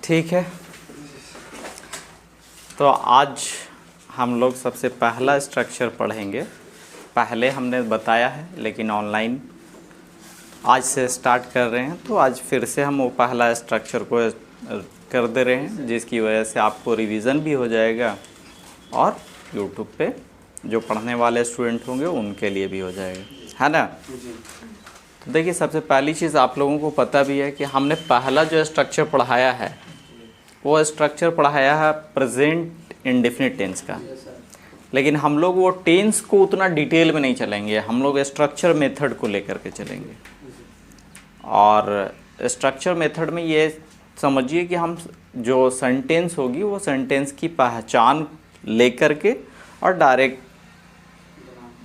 ठीक है, तो आज हम लोग सबसे पहला स्ट्रक्चर पढ़ेंगे। पहले हमने बताया है लेकिन ऑनलाइन आज से स्टार्ट कर रहे हैं, तो आज फिर से हम वो पहला स्ट्रक्चर को कर दे रहे हैं, जिसकी वजह से आपको रिवीजन भी हो जाएगा और यूट्यूब पे जो पढ़ने वाले स्टूडेंट होंगे उनके लिए भी हो जाएगा, है ना। तो देखिए, सबसे पहली चीज़ आप लोगों को पता भी है कि हमने पहला जो स्ट्रक्चर पढ़ाया है वो स्ट्रक्चर पढ़ाया है प्रेजेंट इंडेफिनिट टेंस का, लेकिन हम लोग वो टेंस को उतना डिटेल में नहीं चलेंगे, हम लोग स्ट्रक्चर मेथड को लेकर के चलेंगे। और स्ट्रक्चर मेथड में ये समझिए कि हम जो सेंटेंस होगी वो सेंटेंस की पहचान लेकर के और डायरेक्ट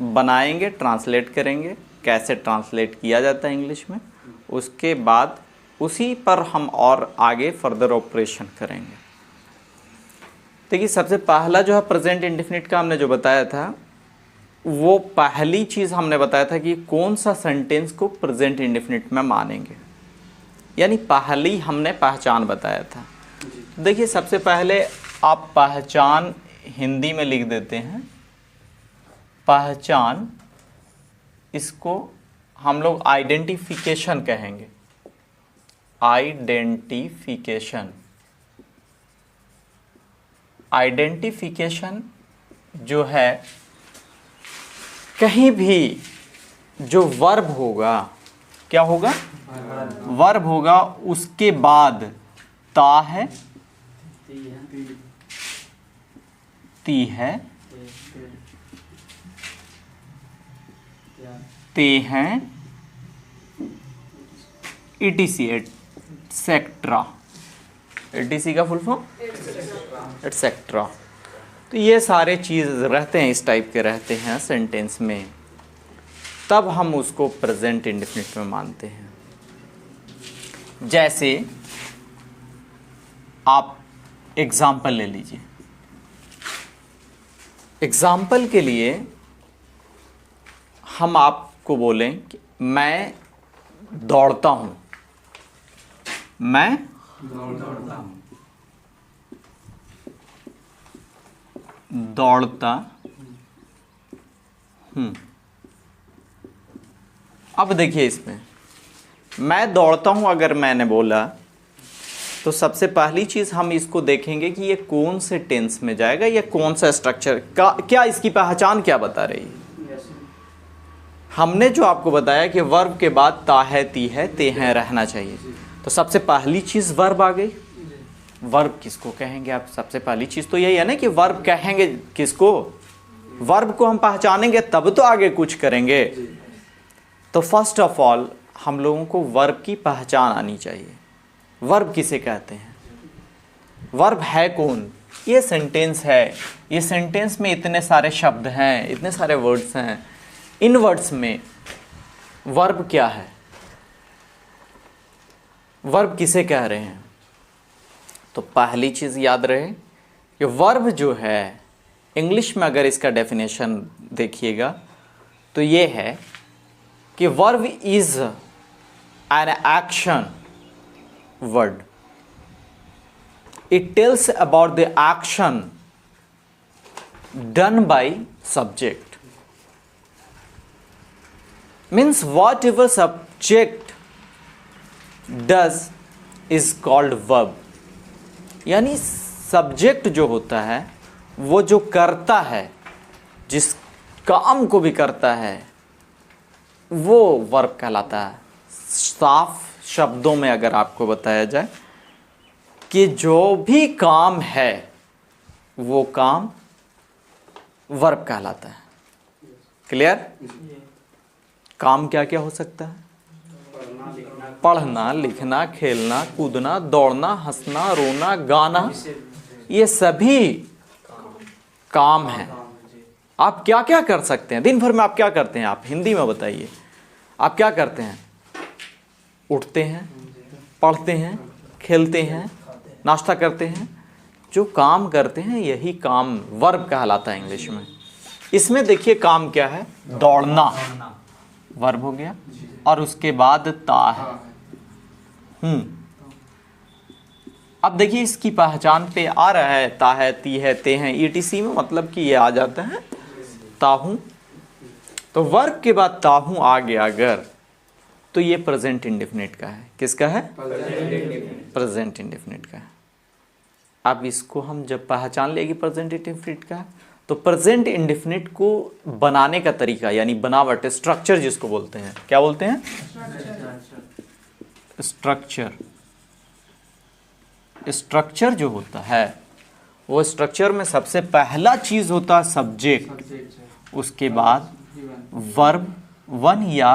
बनाएंगे, ट्रांसलेट करेंगे, कैसे ट्रांसलेट किया जाता है इंग्लिश में, उसके बाद उसी पर हम और आगे फर्दर ऑपरेशन करेंगे। देखिए, सबसे पहला जो है प्रेजेंट इंडेफिनिट का हमने जो बताया था, वो पहली चीज़ हमने बताया था कि कौन सा सेंटेंस को प्रेजेंट इंडेफिनिट में मानेंगे, यानी पहली हमने पहचान बताया था। देखिए, सबसे पहले आप पहचान हिंदी में लिख देते हैं, पहचान, इसको हम लोग आइडेंटिफिकेशन कहेंगे। आइडेंटिफिकेशन, आइडेंटिफिकेशन जो है, कहीं भी जो वर्ब होगा, क्या होगा, वर्ब होगा, उसके बाद ता है, ती है, ते हैं, ETC एटसेट्रा, ETC का फुल फॉर्म एटसेट्रा। तो ये सारे चीज़ रहते हैं, इस टाइप के रहते हैं सेंटेंस में, तब हम उसको प्रेजेंट इंडेफिनिट में मानते हैं। जैसे आप एग्जाम्पल ले लीजिए, एग्जाम्पल के लिए हम आपको बोलें कि मैं दौड़ता हूँ, मैं दौड़ता हूँ। अब देखिए, इसमें मैं दौड़ता हूँ अगर मैंने बोला, तो सबसे पहली चीज़ हम इसको देखेंगे कि ये कौन से टेंस में जाएगा, ये कौन सा स्ट्रक्चर का, क्या इसकी पहचान क्या बता रही है। हमने जो आपको बताया कि वर्ब के बाद ता है, ती है, ते हैं रहना चाहिए, तो सबसे पहली चीज़ वर्ब आ गई। वर्ब किसको कहेंगे आप, सबसे पहली चीज़ तो यही है ना कि वर्ब कहेंगे किसको, वर्ब को हम पहचानेंगे तब तो आगे कुछ करेंगे। तो फर्स्ट ऑफ ऑल हम लोगों को वर्ब की पहचान आनी चाहिए। वर्ब किसे कहते हैं, वर्ब है कौन, ये सेंटेंस है, ये सेंटेंस में इतने सारे शब्द हैं, इतने सारे वर्ड्स हैं, इन वर्ड्स में वर्ब क्या है, वर्ब किसे कह रहे हैं। तो पहली चीज़ याद रहे कि वर्ब जो है, इंग्लिश में अगर इसका डेफिनेशन देखिएगा तो ये है कि verb is an action word, it tells about the action done by subject. Means whatever subject does is called verb, यानी सब्जेक्ट जो होता है वो जो करता है, जिस काम को भी करता है, वो वर्ब कहलाता है। साफ शब्दों में अगर आपको बताया जाए कि जो भी काम है वो काम वर्ब कहलाता है। क्लियर? काम क्या क्या हो सकता है, पढ़ना, लिखना, खेलना, कूदना, दौड़ना, हंसना, रोना, गाना, ये सभी काम हैं। आप क्या क्या कर सकते हैं दिन भर में, आप क्या करते हैं, आप हिंदी में बताइए, आप क्या करते हैं, उठते हैं, पढ़ते हैं, खेलते हैं, नाश्ता करते हैं, जो काम करते हैं यही काम वर्ब कहलाता है इंग्लिश में। इसमें देखिए काम क्या है, दौड़ना वर्ब हो गया, और उसके बाद ता है, अब देखिए इसकी पहचान पे आ रहा है ता है, ती है, ते हैं, ईटीसी में मतलब कि ये आ जाता है ताहू। तो वर्ब के बाद ताहू आ गया अगर, तो ये प्रेजेंट इंडेफिनिट का है। किसका है? प्रेजेंट इंडेफिनिट का है। अब इसको हम जब पहचान लेगी प्रेजेंट इंडेफिनिट का, तो प्रेजेंट इंडेफिनिट को बनाने का तरीका यानी बनावट, स्ट्रक्चर जिसको बोलते हैं, क्या बोलते हैं? स्ट्रक्चर। स्ट्रक्चर जो होता है वो स्ट्रक्चर में सबसे पहला चीज होता है सब्जेक्ट, उसके बाद वर्ब 1 या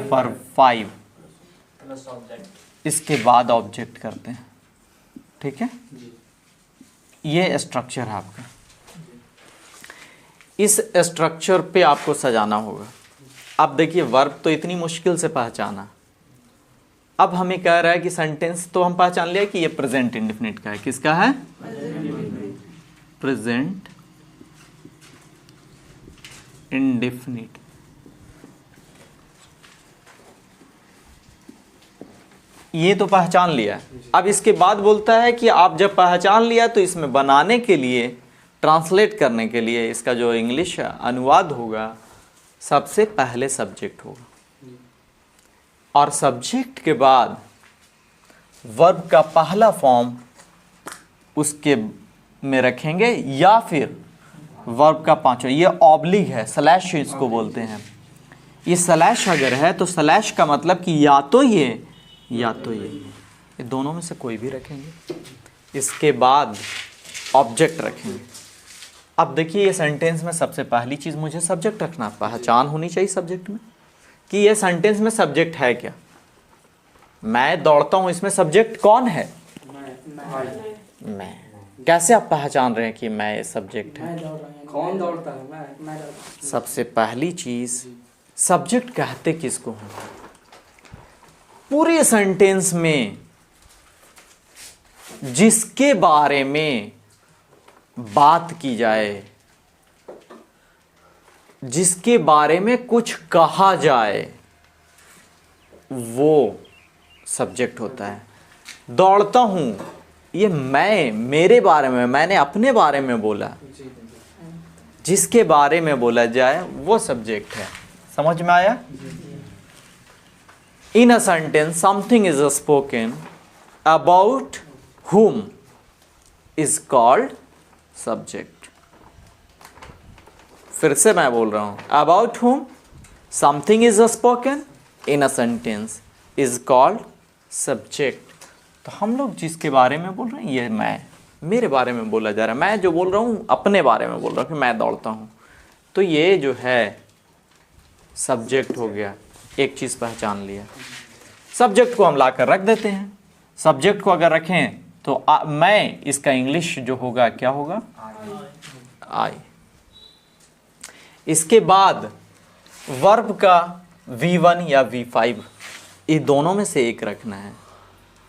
वर्ब 5, इसके बाद ऑब्जेक्ट करते हैं। ठीक है, ये स्ट्रक्चर है आपका। इस स्ट्रक्चर पे आपको सजाना होगा। अब देखिए वर्ब तो इतनी मुश्किल से पहचाना, अब हमें कह रहा है कि सेंटेंस तो हम पहचान लिया कि ये प्रेजेंट इंडेफिनिट का है। किसका है? Present indefinite. ये तो पहचान लिया। अब इसके बाद बोलता है कि आप जब पहचान लिया तो इसमें बनाने के लिए, ट्रांसलेट करने के लिए इसका जो इंग्लिश अनुवाद होगा सबसे पहले सब्जेक्ट होगा, और सब्जेक्ट के बाद वर्ब का पहला फॉर्म उसके में रखेंगे, या फिर वर्ब का पांचवा, ये ऑब्लिग है, स्लैश इसको बोलते हैं। ये स्लैश अगर है तो स्लैश का मतलब कि या तो ये या तो ये दोनों में से कोई भी रखेंगे। इसके बाद ऑब्जेक्ट रखेंगे। अब देखिए ये सेंटेंस में सबसे पहली चीज़ मुझे सब्जेक्ट रखना, पहचान होनी चाहिए सब्जेक्ट में कि ये सेंटेंस में सब्जेक्ट है क्या। मैं दौड़ता हूं, इसमें सब्जेक्ट कौन है? मैं। कैसे आप पहचान रहे हैं कि मैं सब्जेक्ट है? कौन दौड़ता है? मैं सबसे पहली चीज सब्जेक्ट कहते किसको हैं? पूरे सेंटेंस में जिसके बारे में बात की जाए, जिसके बारे में कुछ कहा जाए, वो सब्जेक्ट होता है। दौड़ता हूं, ये मैं, मेरे बारे में, मैंने अपने बारे में बोला, जिसके बारे में बोला जाए वो सब्जेक्ट है। समझ में आया? In a sentence something is spoken about whom is called subject. फिर से मैं बोल रहा हूं, about whom something is spoken in a sentence is called subject. तो हम लोग जिसके बारे में बोल रहे हैं, ये मैं, मेरे बारे में बोला जा रहा है। मैं जो बोल रहा हूँ अपने बारे में बोल रहा हूँ कि मैं दौड़ता हूँ, तो ये जो है सब्जेक्ट हो गया। एक चीज़ पहचान लिया। सब्जेक्ट को हम लाकर रख देते हैं। सब्जेक्ट को अगर रखें तो मैं, इसका इंग्लिश जो होगा क्या होगा? आई। इसके बाद वर्ब का V1 या V5, ये दोनों में से एक रखना है।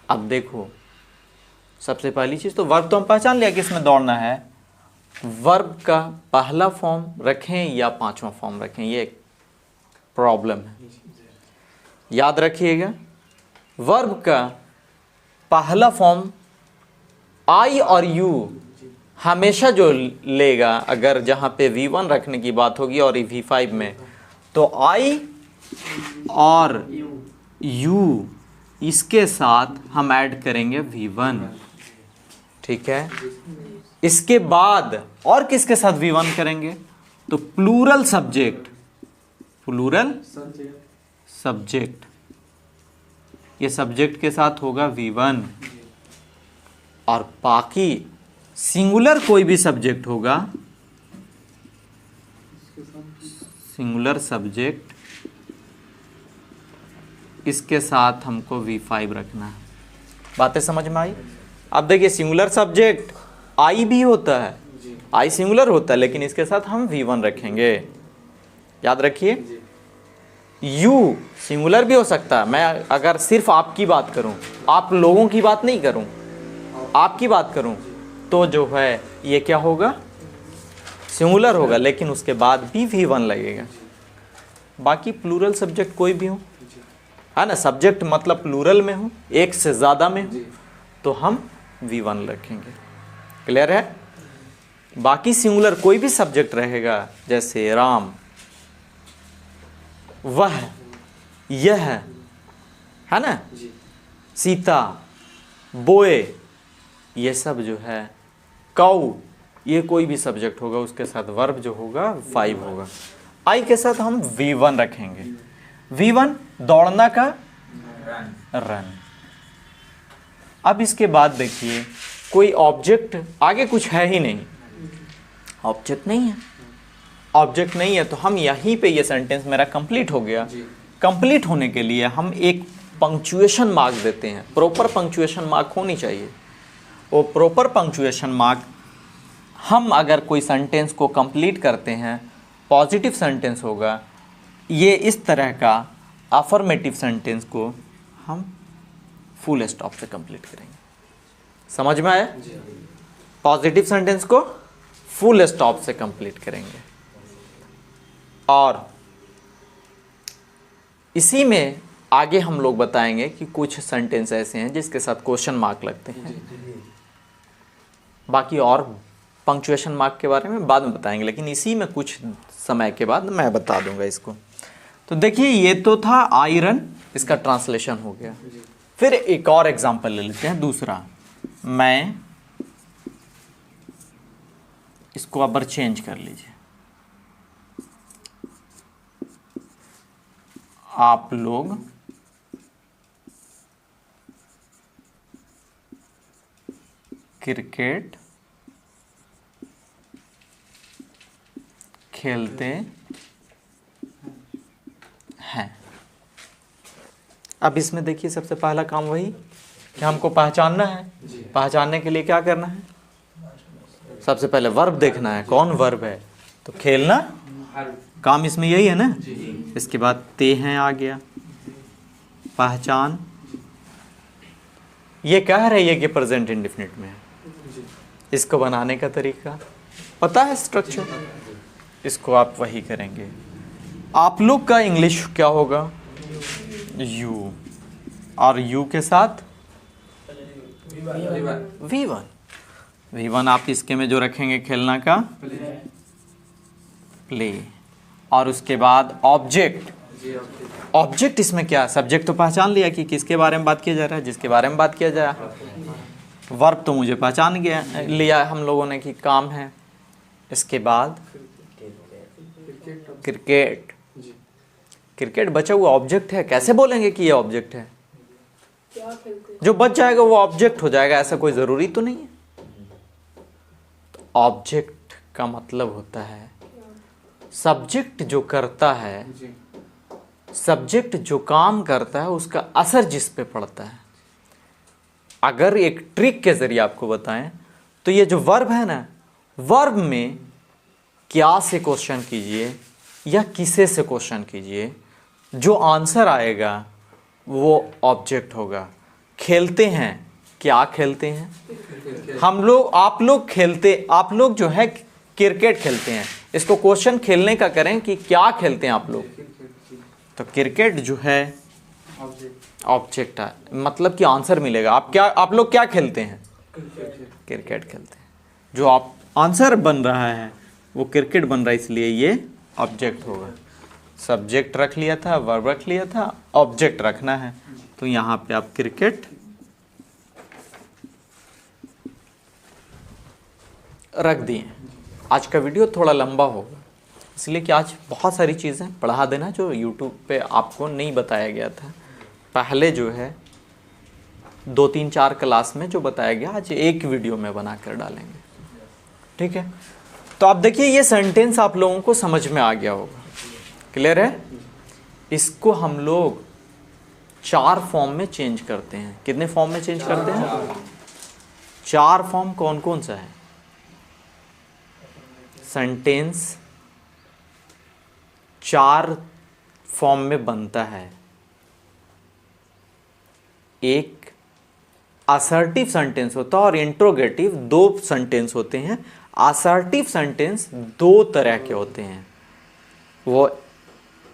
अब देखो सबसे पहली चीज़ तो वर्ब तो हम पहचान लिया कि इसमें दौड़ना है। वर्ब का पहला फॉर्म रखें या पांचवा फॉर्म रखें, ये एक प्रॉब्लम है। याद रखिएगा, वर्ब का पहला फॉर्म आई और यू हमेशा जो लेगा, अगर जहाँ पे V1 रखने की बात होगी और V5 में, तो आई और यू इसके साथ हम ऐड करेंगे V1। ठीक है, इसके बाद और किसके साथ V1 करेंगे? तो प्लूरल सब्जेक्ट, प्लूरल सब्जेक्ट, ये सब्जेक्ट के साथ होगा V1, और बाकी सिंगुलर कोई भी सब्जेक्ट होगा, सिंगुलर सब्जेक्ट, इसके साथ हमको V5 रखना है। बातें समझ में आई? अब देखिए सिंगुलर सब्जेक्ट आई भी होता है, आई सिंगुलर होता है, लेकिन इसके साथ हम V1 रखेंगे। याद रखिए, यू सिंगुलर भी हो सकता है। मैं अगर सिर्फ आपकी बात करूं, आप लोगों की बात नहीं करूं, आपकी बात करूं, तो जो है ये क्या होगा? सिंगुलर होगा, लेकिन उसके बाद भी V1 लगेगा। बाकी प्लूरल सब्जेक्ट कोई भी हो, है ना, सब्जेक्ट मतलब प्लूरल में हो, एक से ज़्यादा में हो, तो हम V1 रखेंगे। क्लियर है? बाकी सिंगुलर कोई भी सब्जेक्ट रहेगा, जैसे राम, वह, यह, है ना, जी सीता, बोए, ये सब जो है, कौ, ये कोई भी सब्जेक्ट होगा उसके साथ वर्ब जो होगा 5 होगा। आई के साथ हम V1 रखेंगे। V1 दौड़ना का रन। अब इसके बाद देखिए कोई ऑब्जेक्ट आगे कुछ है ही नहीं, ऑब्जेक्ट नहीं है, ऑब्जेक्ट नहीं है तो हम यहीं पे ये सेंटेंस मेरा कंप्लीट हो गया। कंप्लीट होने के लिए हम एक पंक्चुएशन मार्क देते हैं, प्रॉपर पंक्चुएशन मार्क होनी चाहिए। वो प्रॉपर पंक्चुएशन मार्क हम अगर कोई सेंटेंस को कंप्लीट करते हैं, पॉजिटिव सेंटेंस होगा, ये इस तरह का अफर्मेटिव सेंटेंस को हम फुल स्टॉप से कंप्लीट करेंगे। समझ में आया? पॉजिटिव सेंटेंस को फुल स्टॉप से कंप्लीट करेंगे। और इसी में आगे हम लोग बताएंगे कि कुछ सेंटेंस ऐसे हैं जिसके साथ क्वेश्चन मार्क लगते हैं। बाकी और पंक्चुएशन मार्क के बारे में बाद में बताएंगे, लेकिन इसी में कुछ समय के बाद मैं बता दूंगा इसको। तो देखिए ये तो था आयरन, इसका ट्रांसलेशन हो गया। फिर एक और एग्जांपल ले लेते हैं, दूसरा। मैं, इसको अब चेंज कर लीजिए, आप लोग क्रिकेट खेलते हैं। अब इसमें देखिए सबसे पहला काम वही कि हमको पहचानना है। पहचानने के लिए क्या करना है? सबसे पहले वर्ब देखना है, कौन वर्ब है। तो खेलना काम इसमें यही है ना। इसके बाद ते हैं आ गया, पहचान। ये कह रही है कि प्रेजेंट इंडेफिनिट में है। इसको बनाने का तरीका पता है, स्ट्रक्चर। इसको आप वही करेंगे। आप लोग का इंग्लिश क्या होगा? यू, और यू के साथ V1। V1 आप इसके में जो रखेंगे खेलना का प्ले, और उसके बाद ऑब्जेक्ट। ऑब्जेक्ट इसमें क्या? सब्जेक्ट तो पहचान लिया कि किसके बारे में बात किया जा रहा है, जिसके बारे में बात किया जा रहा है। वर्ब तो मुझे पहचान गया लिया हम लोगों ने कि काम है। इसके बाद क्रिकेट। क्रिकेट बचा हुआ ऑब्जेक्ट है, कैसे बोलेंगे कि ये ऑब्जेक्ट है? जो बच जाएगा वो ऑब्जेक्ट हो जाएगा, ऐसा कोई ज़रूरी तो नहीं है। तो ऑब्जेक्ट का मतलब होता है सब्जेक्ट जो करता है, सब्जेक्ट जो काम करता है उसका असर जिस पे पड़ता है। अगर एक ट्रिक के जरिए आपको बताएं तो ये जो वर्ब है ना, वर्ब में क्या से क्वेश्चन कीजिए या किसे से क्वेश्चन कीजिए, जो आंसर आएगा वो ऑब्जेक्ट होगा। खेलते हैं, क्या खेलते हैं हम लोग? आप लोग खेलते, आप लोग जो है क्रिकेट खेलते हैं। इसको क्वेश्चन खेलने का करें कि क्या खेलते हैं आप लोग, तो क्रिकेट जो है ऑब्जेक्ट है, मतलब कि आंसर मिलेगा। आप लोग क्या खेलते हैं? क्रिकेट खेलते हैं। जो आप आंसर बन रहा है वो क्रिकेट बन रहा है, इसलिए ये ऑब्जेक्ट होगा। सब्जेक्ट रख लिया था, वर्ब रख लिया था, ऑब्जेक्ट रखना है, तो यहाँ पे आप क्रिकेट रख दिए। आज का वीडियो थोड़ा लंबा होगा इसलिए कि आज बहुत सारी चीज़ें पढ़ा देना जो YouTube पे आपको नहीं बताया गया था। पहले जो है 2-3-4 क्लास में जो बताया गया, आज एक वीडियो में बना कर डालेंगे। ठीक है, तो आप देखिए ये सेंटेंस आप लोगों को समझ में आ गया होगा। क्लियर है? इसको हम लोग 4 फॉर्म में चेंज करते हैं। कितने फॉर्म में चेंज करते हैं? 4 फॉर्म। कौन कौन सा है? सेंटेंस 4 फॉर्म में बनता है। एक असर्टिव सेंटेंस होता है और इंट्रोगेटिव 2 सेंटेंस होते हैं। असर्टिव सेंटेंस 2 तरह के होते हैं, वो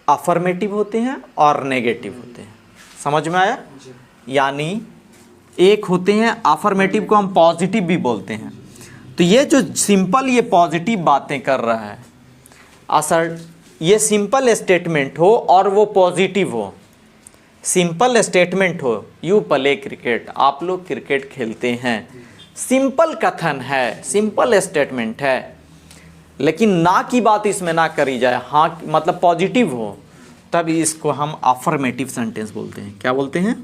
अफर्मेटिव होते हैं और नेगेटिव होते हैं। समझ में आया? यानी एक होते हैं अफर्मेटिव को हम पॉजिटिव भी बोलते हैं। तो ये जो सिंपल ये पॉजिटिव बातें कर रहा है, असर ये सिंपल स्टेटमेंट हो और वो पॉजिटिव हो, सिंपल स्टेटमेंट हो, यू प्ले क्रिकेट, आप लोग क्रिकेट खेलते हैं, सिंपल कथन है, सिंपल स्टेटमेंट है, लेकिन ना की बात इसमें ना करी जाए, हाँ मतलब पॉजिटिव हो, तब इसको हम अफर्मेटिव सेंटेंस बोलते हैं। क्या बोलते हैं?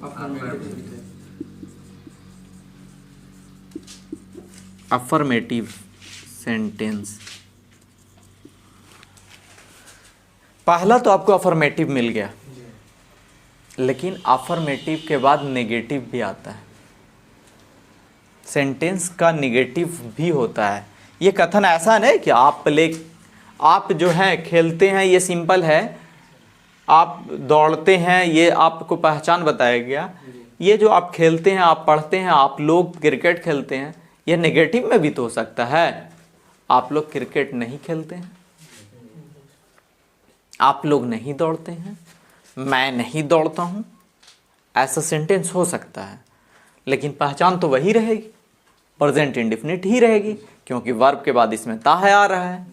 Affirmative sentence. पहला तो आपको अफर्मेटिव मिल गया, लेकिन अफर्मेटिव के बाद नेगेटिव भी आता है। सेंटेंस का नेगेटिव भी होता है। ये कथन ऐसा नहीं कि आप जो हैं खेलते हैं, ये सिंपल है, आप दौड़ते हैं, ये आपको पहचान बताया गया। ये जो आप खेलते हैं, आप पढ़ते हैं, आप लोग क्रिकेट खेलते हैं, ये नेगेटिव में भी तो हो सकता है। आप लोग क्रिकेट नहीं खेलते हैं, आप लोग नहीं दौड़ते हैं, मैं नहीं दौड़ता हूं, ऐसा सेंटेंस हो सकता है, लेकिन पहचान तो वही रहेगी, प्रेजेंट इंडेफिनिट ही रहेगी, क्योंकि वर्ब के बाद इसमें ता है आ रहा है।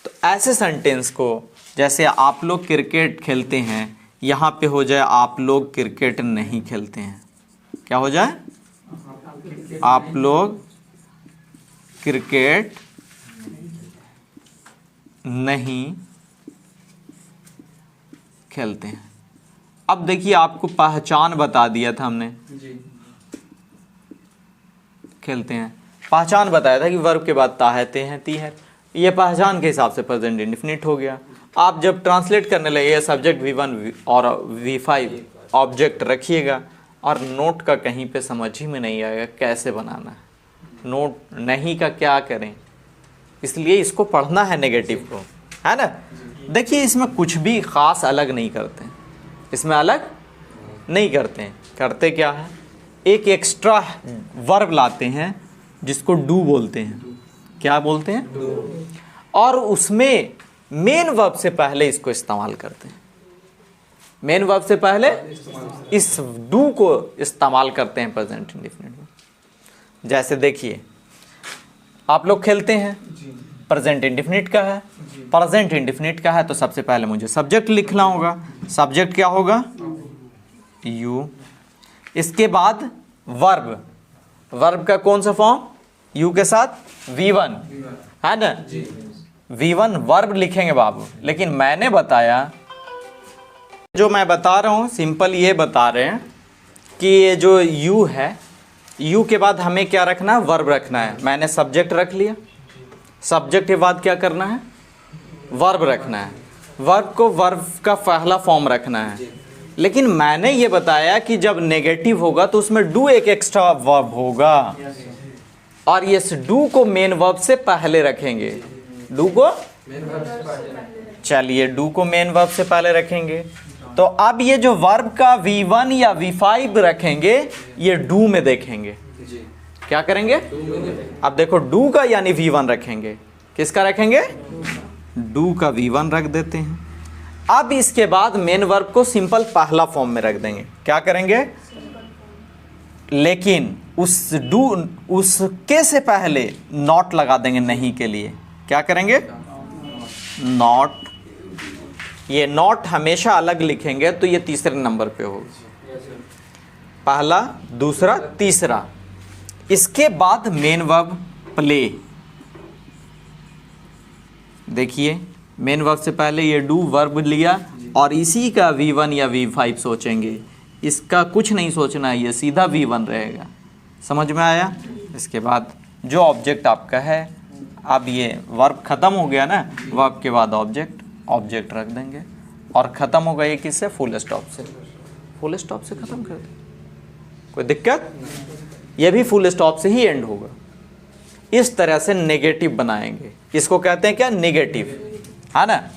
तो ऐसे सेंटेंस को, जैसे आप लोग क्रिकेट खेलते हैं, यहां पे हो जाए आप लोग क्रिकेट नहीं खेलते हैं। क्या हो जाए? आप लोग क्रिकेट नहीं खेलते हैं। अब देखिए, आपको पहचान बता दिया था हमने, खेलते हैं, पहचान बताया था कि वर्ब के बाद ता है, ते हैं, ती है, ये पहचान के हिसाब से प्रेजेंट इंडेफिनिट हो गया। आप जब ट्रांसलेट करने लगे, सब्जेक्ट V1 और V5 ऑब्जेक्ट रखिएगा, और नोट का कहीं पे समझ ही में नहीं आएगा कैसे बनाना है। नोट नहीं का क्या करें, इसलिए इसको पढ़ना है नेगेटिव को, है ना। देखिए, इसमें कुछ भी ख़ास अलग नहीं करते हैं, इसमें अलग नहीं करते हैं। करते क्या है, एक एक्स्ट्रा वर्ब लाते हैं जिसको डू बोलते हैं। क्या बोलते हैं? और उसमें मेन वर्ब से पहले इसको इस्तेमाल करते हैं। मेन वर्ब से पहले इस डू को इस्तेमाल करते हैं प्रेजेंट इंडेफिनिट में। जैसे देखिए, आप लोग खेलते हैं, प्रेजेंट इंडेफिनिट का है, प्रेजेंट इंडेफिनिट का है, तो सबसे पहले मुझे सब्जेक्ट लिखना होगा। सब्जेक्ट क्या होगा? यू। इसके बाद वर्ब, वर्ब का कौन सा फॉर्म? यू के साथ V1, है ना। V1 वर्ब लिखेंगे बाबू, लेकिन मैंने बताया, जो मैं बता रहा हूं सिंपल ये बता रहे हैं कि ये जो यू है, यू के बाद हमें क्या रखना है? वर्ब रखना है। मैंने सब्जेक्ट रख लिया, सब्जेक्ट के बाद क्या करना है? वर्ब रखना है। वर्ब को वर्ब का पहला फॉर्म रखना है, लेकिन मैंने ये बताया कि जब नेगेटिव होगा तो उसमें डू एक एक्स्ट्रा वर्ब होगा, और ये डू को मेन वर्ब से पहले रखेंगे। डू को, चलिए डू को मेन वर्ब से पहले रखेंगे। तो अब ये जो वर्ब का V1 या V5 रखेंगे, ये डू में देखेंगे। क्या करेंगे? अब देखो, डू का यानी V1 रखेंगे। किसका रखेंगे? डू का V1 रख देते हैं। अब इसके बाद मेन वर्ब को सिंपल पहला फॉर्म में रख देंगे। क्या करेंगे? लेकिन उसके से पहले नॉट लगा देंगे नहीं के लिए। क्या करेंगे? नॉट। ये नॉट हमेशा अलग लिखेंगे, तो ये तीसरे नंबर पे होगा। पहला, दूसरा, तीसरा। इसके बाद मेन वर्ब प्ले। देखिए, मेन वर्ब से पहले ये डू वर्ब लिया, और इसी का V1 या V5 सोचेंगे। इसका कुछ नहीं सोचना है, ये सीधा V1 रहेगा। समझ में आया? इसके बाद जो ऑब्जेक्ट आपका है, अब ये वर्ब ख़त्म हो गया ना, वर्ब के बाद ऑब्जेक्ट, ऑब्जेक्ट रख देंगे, और ख़त्म होगा ये किससे? फुल स्टॉप से। फुल स्टॉप से ख़त्म कर दें, कोई दिक्कत? ये भी फुल स्टॉप से ही एंड होगा। इस तरह से नेगेटिव बनाएंगे। इसको कहते हैं क्या? नेगेटिव, है ना।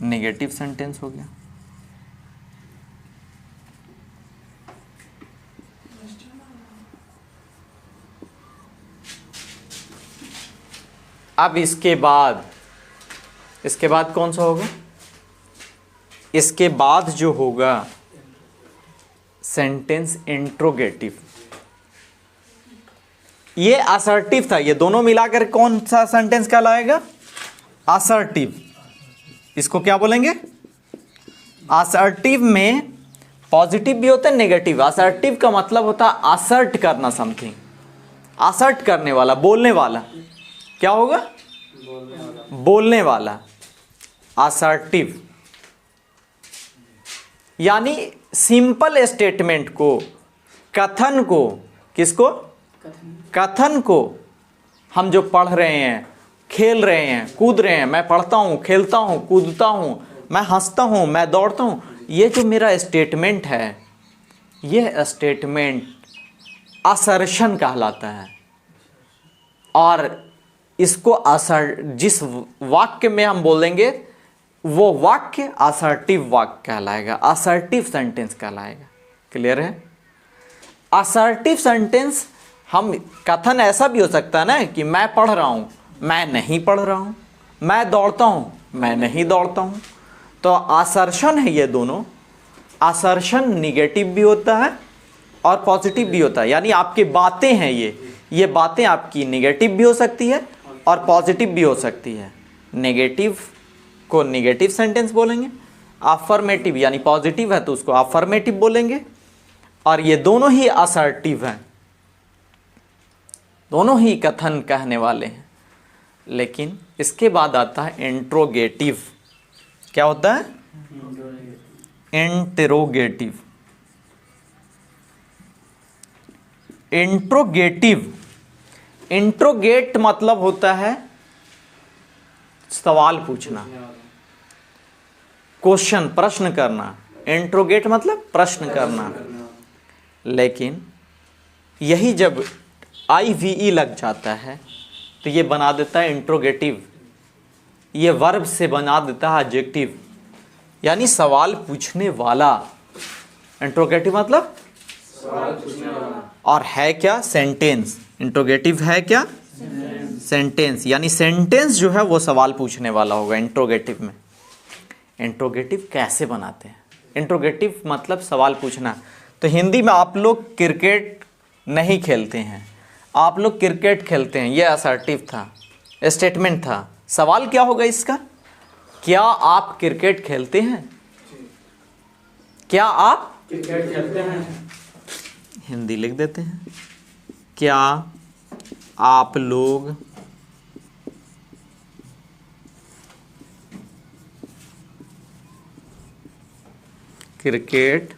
नेगेटिव सेंटेंस हो गया। अब इसके बाद कौन सा होगा? इसके बाद जो होगा सेंटेंस इंट्रोगेटिव। ये असर्टिव था, ये दोनों मिलाकर कौन सा सेंटेंस कहलाएगा? असर्टिव। इसको क्या बोलेंगे? असर्टिव में पॉजिटिव भी होता है, नेगेटिव। असर्टिव का मतलब होता है असर्ट करना समथिंग, असर्ट करने वाला, बोलने वाला। क्या होगा? बोलने वाला, असर्टिव। यानी सिंपल स्टेटमेंट को, कथन को, किसको? कथन को हम जो पढ़ रहे हैं, खेल रहे हैं, कूद रहे हैं, मैं पढ़ता हूं, खेलता हूं, कूदता हूं, मैं हंसता हूं, मैं दौड़ता हूं, ये जो मेरा स्टेटमेंट है, यह स्टेटमेंट असर्शन कहलाता है। और इसको जिस वाक्य में हम बोलेंगे वो वाक्य असर्टिव वाक्य कहलाएगा, असर्टिव सेंटेंस कहलाएगा। क्लियर है? असर्टिव सेंटेंस हम, कथन ऐसा भी हो सकता है ना कि मैं पढ़ रहा हूं, मैं नहीं पढ़ रहा हूं, मैं दौड़ता हूं, मैं नहीं दौड़ता हूं। तो असर्शन है ये दोनों। असर्शन निगेटिव भी होता है और पॉजिटिव भी होता है। यानी आपकी बातें हैं, ये बातें आपकी निगेटिव भी हो सकती है और पॉजिटिव भी हो सकती है। नेगेटिव को नेगेटिव सेंटेंस बोलेंगे, अफर्मेटिव यानी पॉजिटिव है तो उसको अफर्मेटिव बोलेंगे। और ये दोनों ही असर्टिव हैं, दोनों ही कथन कहने वाले हैं। लेकिन इसके बाद आता है इंट्रोगेटिव। क्या होता है? इंटरोगेटिव। इंट्रोगेटिव, इंट्रोगेट मतलब होता है सवाल पूछना, क्वेश्चन, प्रश्न करना। इंट्रोगेट मतलब प्रश्न करना। लेकिन यही जब IVE लग जाता है तो ये बना देता है इंट्रोगेटिव। ये वर्ब से बना देता है एडजेक्टिव, यानी सवाल पूछने वाला। इंट्रोगेटिव मतलब सवाल पूछने वाला। और है क्या? सेंटेंस। इंट्रोगेटिव है क्या? सेंटेंस। यानी सेंटेंस जो है वो सवाल पूछने वाला होगा इंट्रोगेटिव में। इंट्रोगेटिव कैसे बनाते हैं? इंट्रोगेटिव मतलब सवाल पूछना। तो हिंदी में आप लोग क्रिकेट नहीं खेलते हैं, आप लोग क्रिकेट खेलते हैं, यह असर्टिव था, स्टेटमेंट था। सवाल क्या होगा इसका? क्या आप क्रिकेट खेलते हैं? क्या आप क्रिकेट खेलते हैं? हिंदी लिख देते हैं, क्या आप लोग क्रिकेट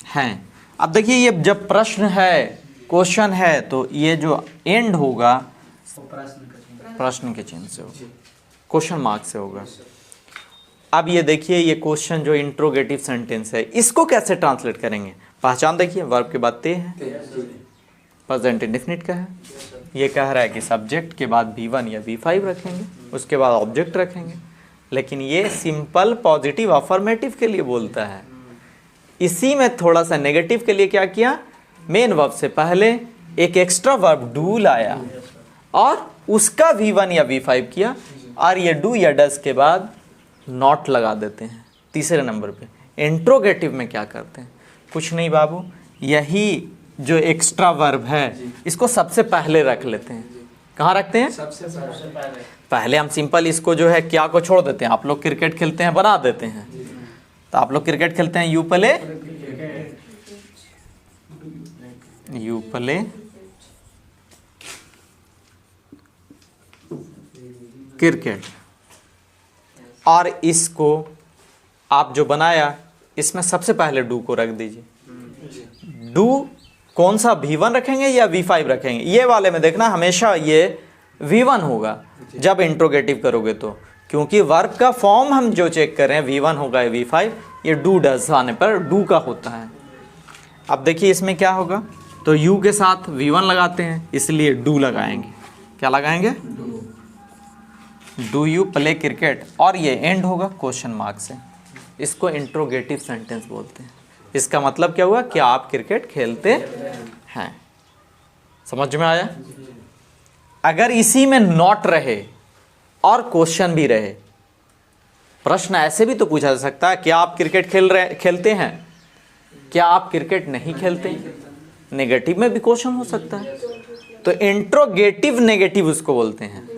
हैं? अब देखिए, ये जब प्रश्न है, क्वेश्चन है, तो ये जो एंड होगा प्रश्न के चिन्ह से होगा, क्वेश्चन मार्क से होगा। अब ये देखिए, ये क्वेश्चन जो इंट्रोगेटिव सेंटेंस है, इसको कैसे ट्रांसलेट करेंगे? पहचान देखिए, वर्ब के बाद ते है, प्रेजेंट इंडेफिनिट का है। ये कह रहा है कि सब्जेक्ट के बाद V1 या V5 रखेंगे, उसके बाद ऑब्जेक्ट रखेंगे। लेकिन ये सिंपल पॉजिटिव अफर्मेटिव के लिए बोलता है। इसी में थोड़ा सा नेगेटिव के लिए क्या किया? मेन वर्ब से पहले एक एक्स्ट्रा वर्ब डू लाया और उसका V1 या V5 किया, और ये डू या डस के बाद नॉट लगा देते हैं तीसरे नंबर पे। इंट्रोगेटिव में क्या करते हैं? कुछ नहीं बाबू, यही जो एक्स्ट्रा वर्ब है इसको सबसे पहले रख लेते हैं। कहाँ रखते हैं? सबसे पहले। पहले हम सिंपल इसको जो है क्या को छोड़ देते हैं। आप लोग क्रिकेट खेलते हैं बना देते हैं, तो आप लोग क्रिकेट खेलते हैं, you play, you play cricket. और इसको आप जो बनाया इसमें सबसे पहले डू को रख दीजिए। डू कौन सा V1 रखेंगे या V5 रखेंगे? ये वाले में देखना हमेशा ये V1 होगा जब इंट्रोगेटिव करोगे तो, क्योंकि वर्ब का फॉर्म हम जो चेक कर रहे हैं V1 होगा या V5, ये डू डज आने पर डू का होता है। अब देखिए इसमें क्या होगा, तो यू के साथ V1 लगाते हैं इसलिए डू लगाएंगे। क्या लगाएंगे? डू यू प्ले क्रिकेट, और ये एंड होगा क्वेश्चन मार्क से। इसको इंट्रोगेटिव सेंटेंस बोलते हैं। इसका मतलब क्या हुआ? क्या आप क्रिकेट खेलते हैं? समझ में आया? अगर इसी में नॉट रहे और क्वेश्चन भी रहे प्रश्न ऐसे भी तो पूछा जा सकता है, क्या आप क्रिकेट खेलते हैं, क्या आप क्रिकेट नहीं खेलते। नेगेटिव में भी क्वेश्चन हो सकता है, तो इंट्रोगेटिव नेगेटिव उसको बोलते हैं।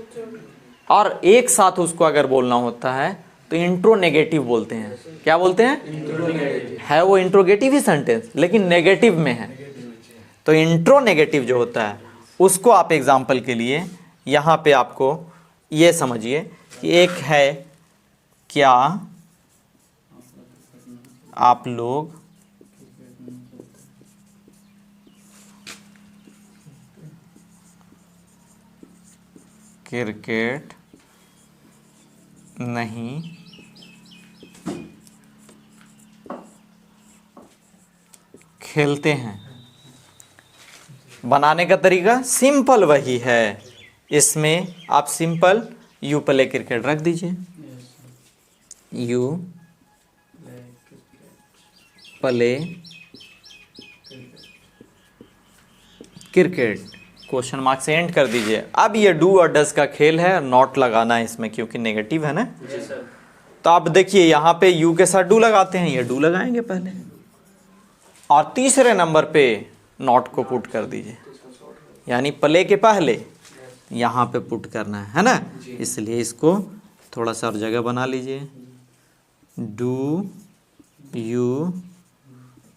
और एक साथ उसको अगर बोलना होता है तो इंट्रो नेगेटिव बोलते हैं। क्या बोलते हैं, है वो इंट्रोगेटिव ही सेंटेंस लेकिन नेगेटिव में है। तो इंट्रो नेगेटिव जो होता है उसको आप एग्जाम्पल के लिए यहाँ पे आपको ये समझिए कि एक है, क्या आप लोग क्रिकेट नहीं खेलते हैं। बनाने का तरीका सिंपल वही है, इसमें आप सिंपल यू प्ले क्रिकेट रख दीजिए, you play cricket, question mark से एंड कर दीजिए। अब ये डू और डज का खेल है, नॉट लगाना है इसमें क्योंकि नेगेटिव है ना। जी सर। तो आप देखिए यहाँ पे यू के साथ डू लगाते हैं, ये डू लगाएंगे पहले, और तीसरे नंबर पे नॉट को पुट कर दीजिए, यानी प्ले के पहले यहाँ पे पुट करना है ना। इसलिए इसको थोड़ा सा और जगह बना लीजिए, do you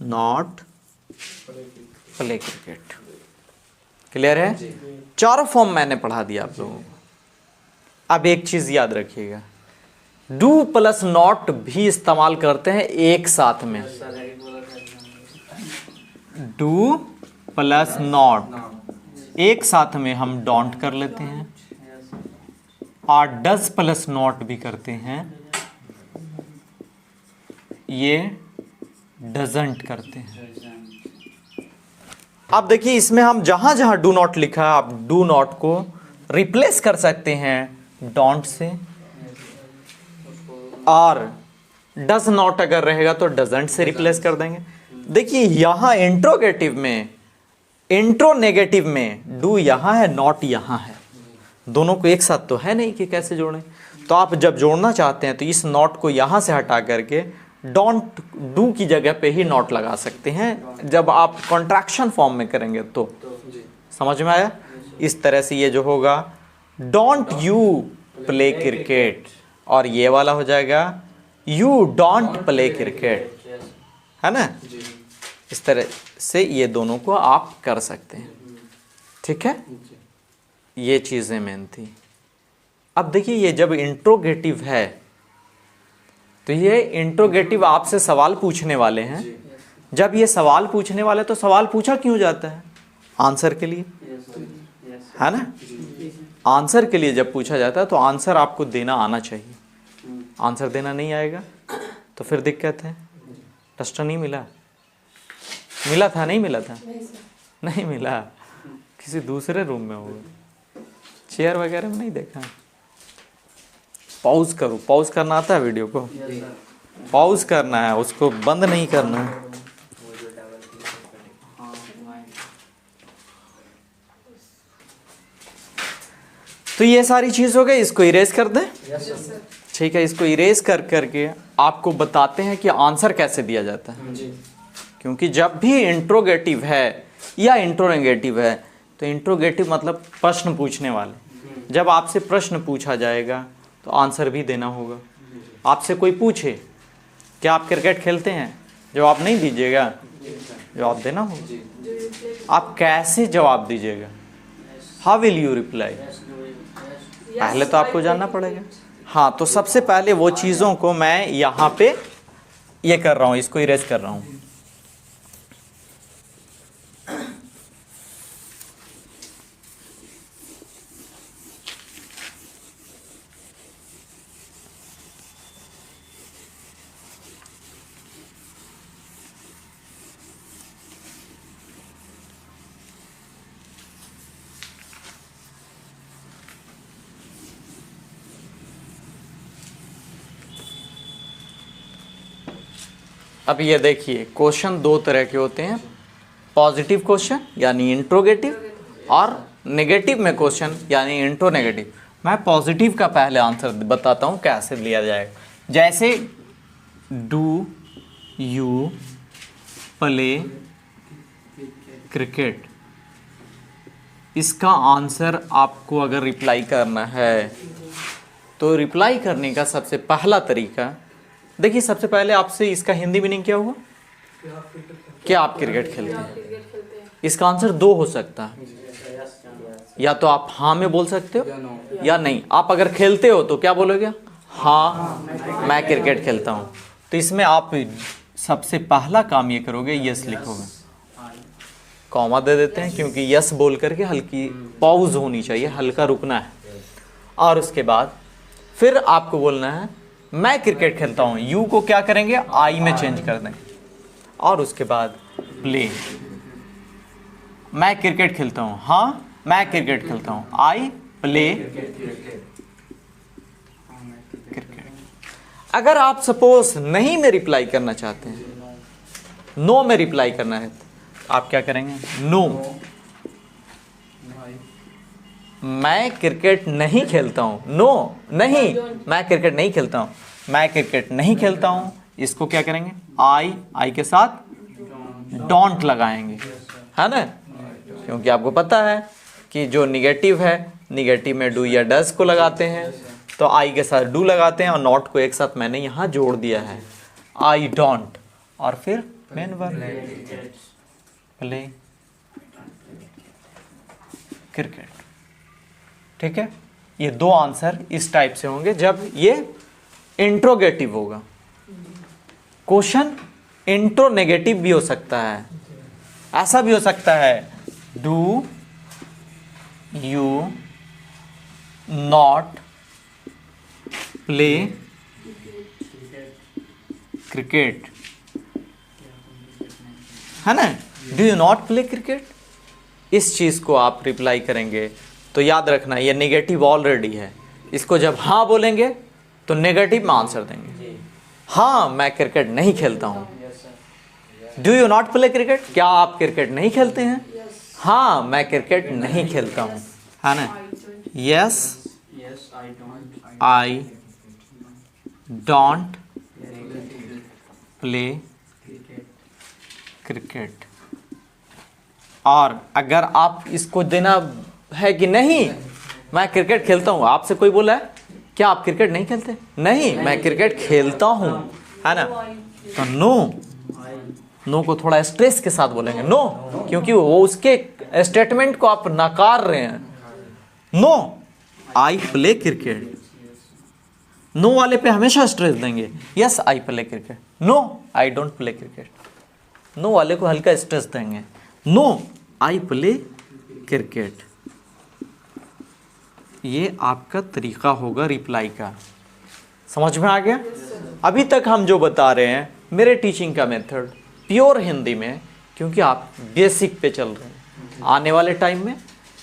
not play cricket. Clear है, चारों फॉर्म मैंने पढ़ा दिया आप लोगों को। अब एक चीज याद रखिएगा, डू प्लस नॉट भी इस्तेमाल करते हैं एक साथ में। डू प्लस नॉट एक साथ में हम डोंट कर लेते हैं, और डज प्लस नॉट भी करते हैं, ये डजंट करते हैं। अब देखिए इसमें हम जहां जहां डू नॉट लिखा है, आप डू नॉट को रिप्लेस कर सकते हैं डोंट से, और डज नॉट अगर रहेगा तो डजंट से रिप्लेस कर देंगे। देखिए यहां इंट्रोगेटिव में, इंट्रो नेगेटिव में डू यहां है, नॉट यहां है, दोनों को एक साथ तो है नहीं कि कैसे जोड़ें। तो आप जब जोड़ना चाहते हैं तो इस नॉट को यहां से हटा करके डोंट, डू की जगह पे ही नॉट लगा सकते हैं जब आप कॉन्ट्रैक्शन फॉर्म में करेंगे तो। समझ में आया। इस तरह से ये जो होगा डोंट यू प्ले क्रिकेट, और ये वाला हो जाएगा यू डोंट प्ले क्रिकेट, है ना। इस तरह से ये दोनों को आप कर सकते हैं, ठीक है। ये चीज़ें मेन थी। अब देखिए ये जब इंट्रोगेटिव है तो ये इंट्रोगेटिव आपसे सवाल पूछने वाले हैं। जब ये सवाल पूछने वाले तो सवाल पूछा क्यों जाता है, आंसर के लिए, है ना। आंसर के लिए जब पूछा जाता है तो आंसर आपको देना आना चाहिए। आंसर देना नहीं आएगा तो फिर दिक्कत है। डस्टर नहीं मिला, मिला था नहीं मिला था, नहीं मिला, किसी दूसरे रूम में होगा, चेयर वगैरह में नहीं देखा। पॉज करो, पॉज करना आता है वीडियो को, पॉज करना है, उसको बंद नहीं करना है। तो ये सारी चीज हो गई, इसको इरेज कर दें। ठीक है, इसको इरेज कर करके आपको बताते हैं कि आंसर कैसे दिया जाता है। क्योंकि जब भी इंट्रोगेटिव है या इंट्रोनेगेटिव है तो इंट्रोगेटिव मतलब प्रश्न पूछने वाले। जब आपसे प्रश्न पूछा जाएगा तो आंसर भी देना होगा। आपसे कोई पूछे क्या आप क्रिकेट खेलते हैं, जवाब नहीं दीजिएगा, जवाब देना होगा। आप कैसे जवाब दीजिएगा, हाउ विल यू रिप्लाई, पहले तो आपको जानना पड़ेगा। हाँ, तो सबसे पहले वो चीज़ों को मैं यहाँ पे ये कर रहा हूँ, इसको इरेज कर रहा हूँ। अब ये देखिए क्वेश्चन दो तरह के होते हैं, पॉजिटिव क्वेश्चन यानी इंट्रोगेटिव, और नेगेटिव में क्वेश्चन यानी इंट्रोनेगेटिव। मैं पॉजिटिव का पहले आंसर बताता हूँ कैसे लिया जाएगा। जैसे डू यू प्ले क्रिकेट, इसका आंसर आपको अगर रिप्लाई करना है तो रिप्लाई करने का सबसे पहला तरीका, देखिए सबसे पहले आपसे इसका हिंदी मीनिंग क्या हुआ, क्या आप क्रिकेट खेलते हैं। इसका आंसर दो हो सकता है, या तो आप हाँ में बोल सकते हो या नहीं। आप अगर खेलते हो तो क्या बोलोगे, हाँ मैं क्रिकेट खेलता हूँ। तो इसमें आप सबसे पहला काम ये करोगे, यस लिखोगे, कॉमा दे देते हैं क्योंकि यस बोल करके हल्की पॉज होनी चाहिए, हल्का रुकना है। और उसके बाद फिर आपको बोलना है मैं क्रिकेट खेलता हूँ, यू को क्या करेंगे आई में चेंज कर देंगे। और उसके बाद प्ले, मैं क्रिकेट खेलता हूँ, हाँ मैं क्रिकेट खेलता हूँ, आई प्ले क्रिकेट। अगर आप सपोज नहीं में रिप्लाई करना चाहते हैं, नो में रिप्लाई करना है, तो आप क्या करेंगे, नो मैं क्रिकेट नहीं खेलता हूँ, नो नहीं मैं क्रिकेट नहीं खेलता हूँ, मैं क्रिकेट नहीं खेलता हूँ। इसको क्या करेंगे, आई के साथ डोंट लगाएंगे, है ना, क्योंकि आपको पता है कि जो निगेटिव है, निगेटिव में डू या डज को लगाते हैं, तो आई के साथ डू लगाते हैं और नॉट को एक साथ मैंने यहाँ जोड़ दिया है, आई डोंट, और फिर मेन वर्ब प्ले क्रिकेट। ठीक है, ये दो आंसर इस टाइप से होंगे जब ये इंट्रोगेटिव होगा। क्वेश्चन इंट्रोनेगेटिव भी हो सकता है, ऐसा भी हो सकता है do you not play cricket, है ना, do you not play cricket. इस चीज को आप रिप्लाई करेंगे तो याद रखना ये नेगेटिव ऑलरेडी है, इसको जब हाँ बोलेंगे तो नेगेटिव में आंसर देंगे, हाँ मैं क्रिकेट नहीं खेलता हूँ। Do you not play cricket, क्या आप क्रिकेट नहीं खेलते हैं, हाँ मैं क्रिकेट नहीं खेलता हूँ, है ना, yes I don't play cricket. और अगर आप इसको देना है कि नहीं मैं क्रिकेट खेलता हूँ, आपसे कोई बोला है क्या आप क्रिकेट नहीं खेलते, नहीं मैं क्रिकेट खेलता हूँ, है ना, तो नो को थोड़ा स्ट्रेस के साथ बोलेंगे, नो, क्योंकि वो उसके स्टेटमेंट को आप नकार रहे हैं। No I play cricket, no वाले पे हमेशा स्ट्रेस देंगे, yes I play cricket, no I don't play cricket, no वाले को हल्का स्ट्रेस देंगे, नो आई प्ले क्रिकेट। ये आपका तरीका होगा रिप्लाई का, समझ में आ गया। अभी तक हम जो बता रहे हैं मेरे टीचिंग का मेथड प्योर हिंदी में, क्योंकि आप बेसिक पे चल रहे हैं। आने वाले टाइम में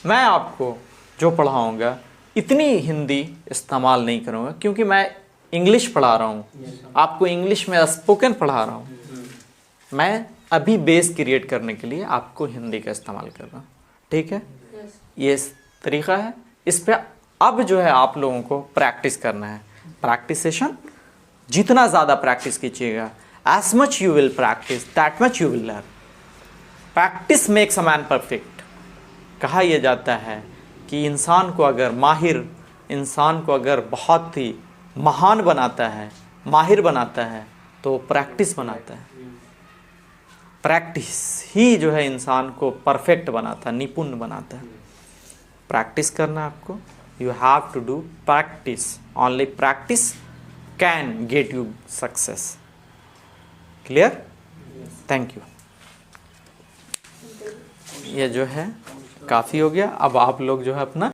मैं आपको जो पढ़ाऊंगा इतनी हिंदी इस्तेमाल नहीं करूंगा, क्योंकि मैं इंग्लिश पढ़ा रहा हूँ, आपको इंग्लिश में स्पोकन पढ़ा रहा हूँ। मैं अभी बेस क्रिएट करने के लिए आपको हिंदी का इस्तेमाल कर रहा हूँ, ठीक है। ये तरीका है, इस पे अब जो है आप लोगों को प्रैक्टिस करना है। प्रैक्टिस सेशन जितना ज़्यादा प्रैक्टिस कीजिएगा, as much you will practise that much you will learn. Practice makes a man perfect. कहा यह जाता है कि इंसान को अगर इंसान को अगर बहुत ही महान बनाता है, माहिर बनाता है, तो प्रैक्टिस बनाता है। प्रैक्टिस ही जो है इंसान को परफेक्ट बनाता है, निपुण बनाता है। प्रैक्टिस करना आपको, you have to do practice, only practice can get you success. Clear? Thank you. ये जो है काफ़ी हो गया। अब आप लोग जो है अपना